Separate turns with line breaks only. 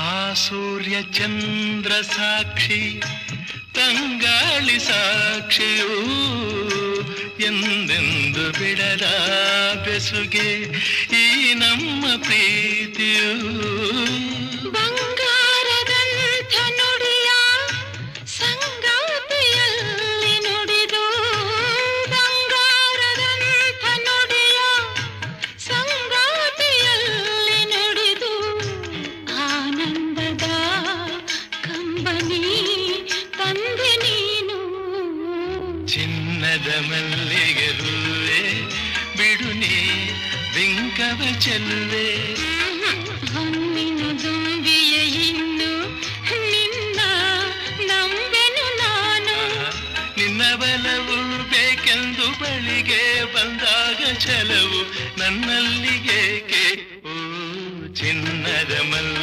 ಆ ಸೂರ್ಯ ಚಂದ್ರ ಸಾಕ್ಷಿ ತಂಗಾಳಿ ಸಾಕ್ಷಿಯೂ ಎಂದೆಂದು ಬಿಡದ ಬೆಸುಗೆ ಈ ನಮ್ಮ ಪ್ರೀತಿಯೂ
ಬಂಗಾರದಂಥ ನುಡಿಯ ಸಂಗಾತಿಯಲ್ಲಿ ನುಡಿದು ಬಂಗಾರದಂಥ ನುಡಿಯ ಸಂಗಾತಿಯಲ್ಲಿ ನುಡಿದು ಆನಂದದ ಕಂಬನಿ ತಂದೆ ನೀನು
ಚಿನ್ನದ ಮಲ್ಲಿಗೆ ಹೂವೆ ಬಿಡು ನೀ ಬಿಂಕವ ಚೆಲ್ಲುವೆ
ಹೊನ್ನಿನ ದುಂಬಿಯ ಇನ್ನು ನಿನ್ನ ನಂಬೆನು ನಾನು
ನಿನ್ನ ಬಲವು ಬೇಕೆಂದು ಬಳಿಗೆ ಬಂದಾಗ ಛಲವು ನನ್ನಲ್ಲಿ ಏಕೆ ಓ ಚಿನ್ನದ ಮಲ್ಲ